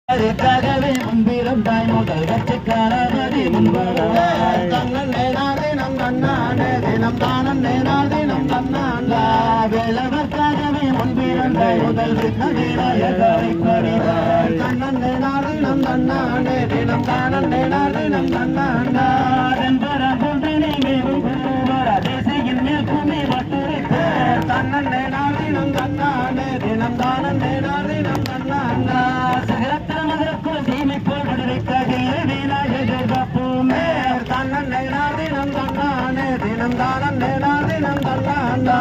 அதுக்காகவே முன்பிருந்தாய் முதல் கட்சிக்காரதி முன்பதாய் தன்னன் நேனாதே நம் தன்னானே தினம் தானன் நேனாதே நம் தன்னாண்டா வேளவர்க்காகவே முன்பிருந்தாய் முதல் விண்ணவீராயகாரை பணிவாய் தன்னன் நேனாதே நம் தன்னானே தினம் தானன் நேனாதே நம் தன்னாண்டா தென்பரம் கொண்டு நீங்கும் குருவர் தேசையின் மேல் குமி வட்டுரைத்த தன்னன் நேனாதே நம் தன்னானே தினம் தானன் நேனாதே நம் தன்னாண்டா தன்னன் நேனாதே நம் தன்னானே தினம் தானன் நேனாதே நம் தன்னாண்டா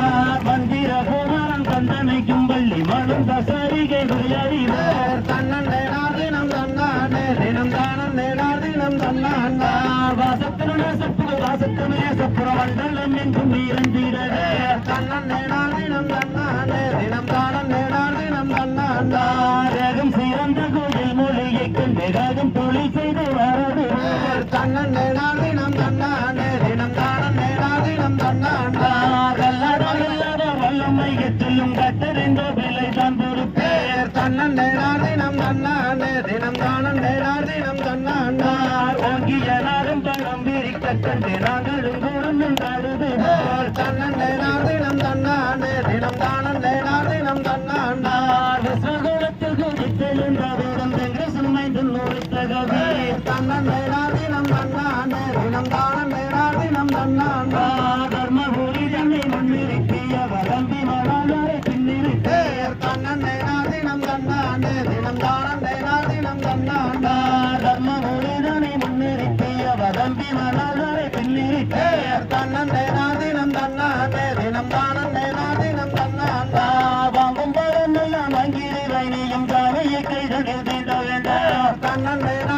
மந்திர கோமாரம் தந்தனைக்கும் வள்ளி மனம் தசரிகை விளையாடினார் தன்னன் நேனாதே நம் தன்னானே தினம் தானன் நேனாதே நம் தன்னாண்டா வாசத்தின சப்புக வாசத்தமே சப்புற வண்டலம் எங்கும் நீரந்திடவே தன்னன் நேனாதே நம் தன்னானே தினம் தானன் நேனாதே நம் தன்னாண்டா ரகம் சிறந்த கோயில் மொழியை கண்டு ரகம் தொழில் செய்து வரது தன்னன் நேனாதே நம் தன்னானே தினம் தானன் நேனாதே நம் தன்னாண்டா வல்லமையத்திலும் கட்டறிந்த விலைதான் பொறுப்பேர் தன்னன் நேனாதே நம் தன்னானே தினம் தானன் நேனாதே நம் தன்னாண்டா ஓங்கிய நாடும் பழம் விரிக்க கண்டு நாங்களும் கூடும் தாடுது தன்னன் நேனாதே நம் தன்னானே தினம் தானன் நேனாதே நம் தன்னாண்டா விஸ்வகுலத்தில் குதித்தெழுந்த வேதம் எங்கள் சுமைந்து நூறித்தகவே தன்னன் நேனாதே நம் தன்னானே தினம் தானன் நேனாதே நம் தன்னாண்டா தர்மபுரி தன்னை முன்னிறுத்திய வரம்பி மணாளரை பின்னிறுத்தே தன்னன் நேனாதே நம் தன்னானே தினம் தானன் நேனாதே நம் தன்னாண்டா தர்மபுரி தன்னை முன்னிறுத்திய வரம்பி மணாளரை பின்னிறுத்தே தன்னன் நேனாதே நம் தன்னானே தினம் தானன் நேனாதே நம் தன்னாண்டா வாங்கும் பழமெல்லாம் வாங்கிடுவாய் நீயும் தாவையை கைகளில் தீண்ட வேண்டாம் தன்னன் நேனா